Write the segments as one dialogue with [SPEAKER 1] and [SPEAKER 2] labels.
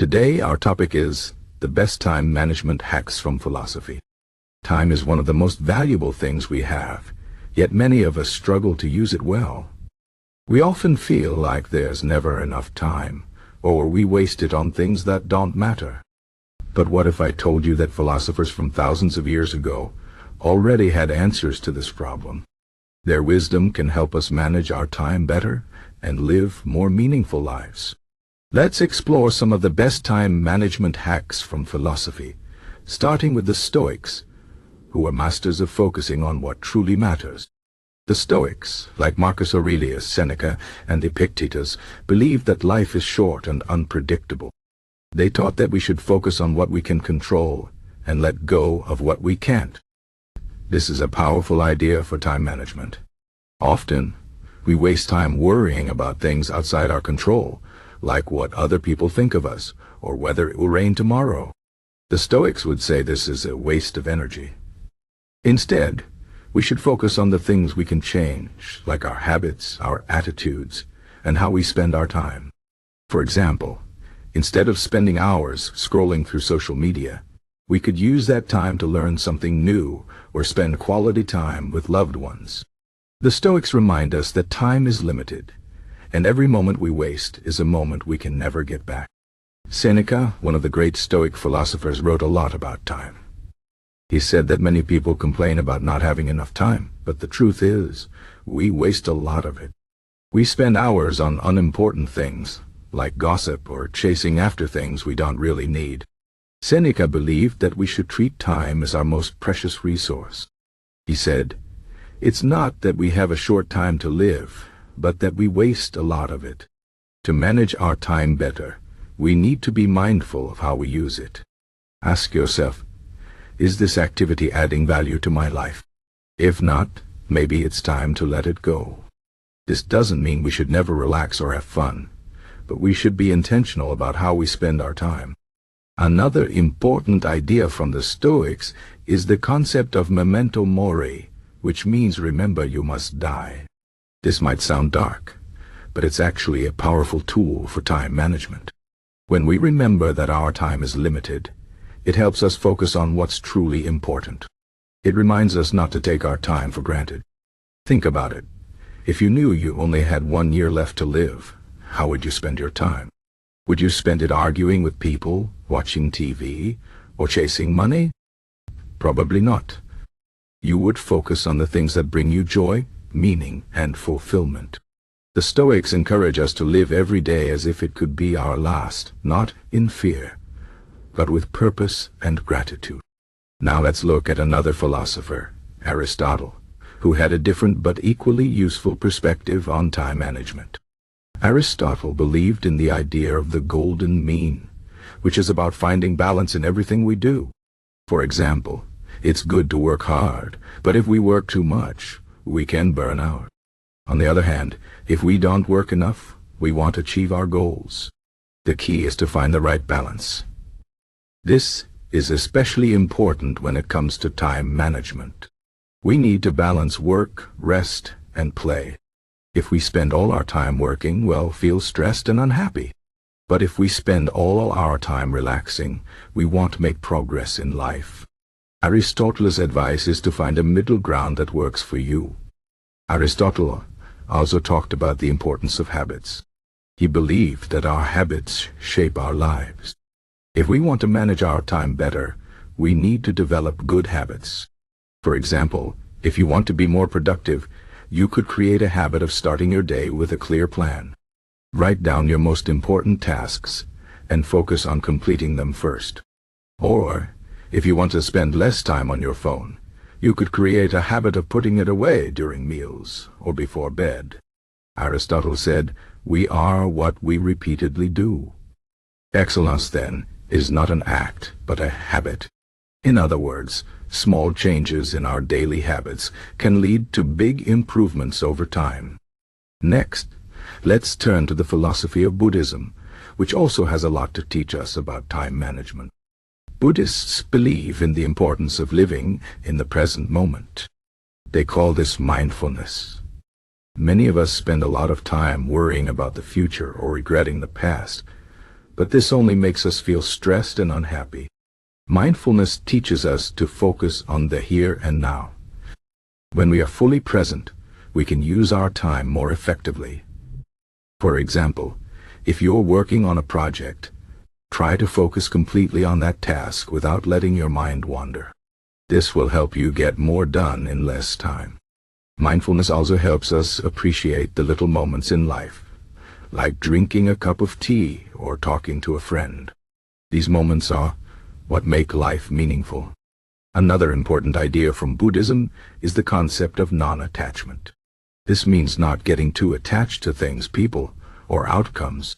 [SPEAKER 1] Today, our topic is the best time management hacks from philosophy. Time is one of the most valuable things we have, yet many of us struggle to use it well. We often feel like there's never enough time, or we waste it on things that don't matter. But what if I told you that philosophers from thousands of years ago already had answers to this problem? Their wisdom can help us manage our time better and live more meaningful lives. Let's explore some of the best time management hacks from philosophy, starting with the Stoics, who were masters of focusing on what truly matters. The Stoics, like Marcus Aurelius, Seneca, and Epictetus, believed that life is short and unpredictable. They taught that we should focus on what we can control and let go of what we can't. This is a powerful idea for time management. Often, we waste time worrying about things outside our control, like what other people think of us, or whether it will rain tomorrow. The Stoics would say this is a waste of energy. Instead, we should focus on the things we can change, like our habits, our attitudes, and how we spend our time. For example, instead of spending hours scrolling through social media, we could use that time to learn something new or spend quality time with loved ones. The Stoics remind us that time is limited, and every moment we waste is a moment we can never get back. Seneca, one of the great Stoic philosophers, wrote a lot about time. He said that many people complain about not having enough time, but the truth is, we waste a lot of it. We spend hours on unimportant things, like gossip or chasing after things we don't really need. Seneca believed that we should treat time as our most precious resource. He said, "It's not that we have a short time to live, but that we waste a lot of it. To manage our time better, we need to be mindful of how we use it. Ask yourself, is this activity adding value to my life? If not, maybe it's time to let it go." This doesn't mean we should never relax or have fun, but we should be intentional about how we spend our time. Another important idea from the Stoics is the concept of memento mori, which means remember you must die. This might sound dark, but it's actually a powerful tool for time management. When we remember that our time is limited, it helps us focus on what's truly important. It reminds us not to take our time for granted. Think about it. If you knew you only had 1 year left to live, how would you spend your time? Would you spend it arguing with people, watching TV, or chasing money? Probably not. You would focus on the things that bring you joy, meaning, and fulfillment. The Stoics encourage us to live every day as if it could be our last, not in fear, but with purpose and gratitude. Now let's look at another philosopher, Aristotle, who had a different but equally useful perspective on time management. Aristotle believed in the idea of the golden mean, which is about finding balance in everything we do. For example, it's good to work hard, but if we work too much, we can burn out. On the other hand, if we don't work enough, we won't achieve our goals. The key is to find the right balance. This is especially important when it comes to time management. We need to balance work, rest, and play. If we spend all our time working, we'll feel stressed and unhappy. But if we spend all our time relaxing, we won't make progress in life. Aristotle's advice is to find a middle ground that works for you. Aristotle also talked about the importance of habits. He believed that our habits shape our lives. If we want to manage our time better, we need to develop good habits. For example, if you want to be more productive, you could create a habit of starting your day with a clear plan. Write down your most important tasks and focus on completing them first. Or, if you want to spend less time on your phone, you could create a habit of putting it away during meals or before bed. Aristotle said, "We are what we repeatedly do." Excellence, then, is not an act, but a habit. In other words, small changes in our daily habits can lead to big improvements over time. Next, let's turn to the philosophy of Buddhism, which also has a lot to teach us about time management. Buddhists believe in the importance of living in the present moment. They call this mindfulness. Many of us spend a lot of time worrying about the future or regretting the past, but this only makes us feel stressed and unhappy. Mindfulness teaches us to focus on the here and now. When we are fully present, we can use our time more effectively. For example, if you're working on a project, try to focus completely on that task without letting your mind wander. This will help you get more done in less time. Mindfulness also helps us appreciate the little moments in life, like drinking a cup of tea or talking to a friend. These moments are what make life meaningful. Another important idea from Buddhism is the concept of non-attachment. This means not getting too attached to things, people, or outcomes.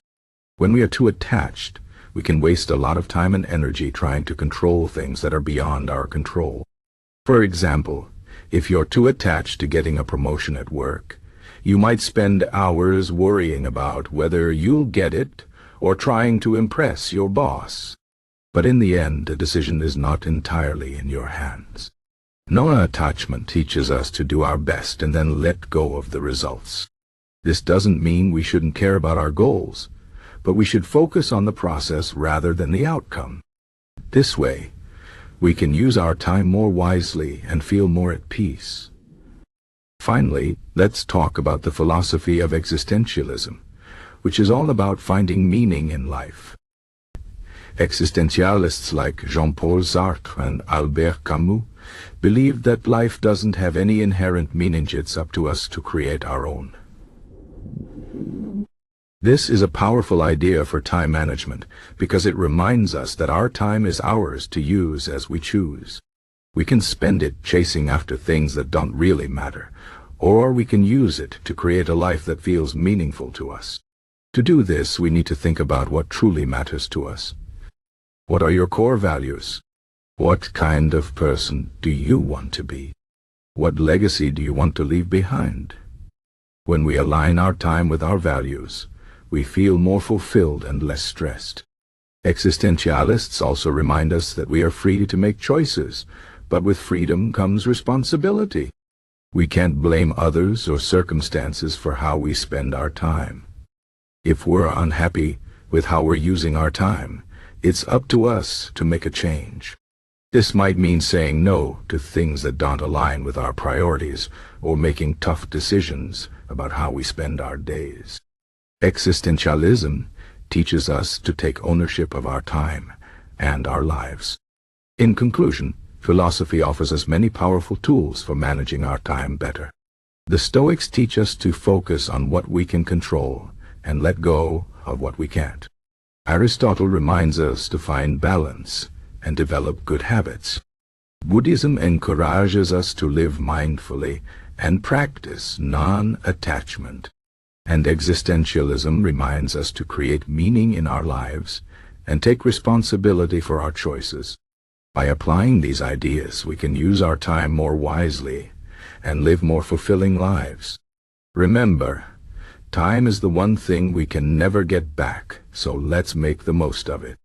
[SPEAKER 1] When we are too attached, we can waste a lot of time and energy trying to control things that are beyond our control. For example, if you're too attached to getting a promotion at work, you might spend hours worrying about whether you'll get it or trying to impress your boss. But in the end, the decision is not entirely in your hands. Non-attachment teaches us to do our best and then let go of the results. This doesn't mean we shouldn't care about our goals, but we should focus on the process rather than the outcome. This way, we can use our time more wisely and feel more at peace. Finally, let's talk about the philosophy of Existentialism, which is all about finding meaning in life. Existentialists like Jean-Paul Sartre and Albert Camus believe that life doesn't have any inherent meaning. It's up to us to create our own. This is a powerful idea for time management because it reminds us that our time is ours to use as we choose. We can spend it chasing after things that don't really matter, or we can use it to create a life that feels meaningful to us. To do this, we need to think about what truly matters to us. What are your core values? What kind of person do you want to be? What legacy do you want to leave behind? When we align our time with our values, we feel more fulfilled and less stressed. Existentialists also remind us that we are free to make choices, but with freedom comes responsibility. We can't blame others or circumstances for how we spend our time. If we're unhappy with how we're using our time, it's up to us to make a change. This might mean saying no to things that don't align with our priorities or making tough decisions about how we spend our days. Existentialism teaches us to take ownership of our time and our lives. In conclusion, philosophy offers us many powerful tools for managing our time better. The Stoics teach us to focus on what we can control and let go of what we can't. Aristotle reminds us to find balance and develop good habits. Buddhism encourages us to live mindfully and practice non-attachment. And existentialism reminds us to create meaning in our lives and take responsibility for our choices. By applying these ideas, we can use our time more wisely and live more fulfilling lives. Remember, time is the one thing we can never get back, so let's make the most of it.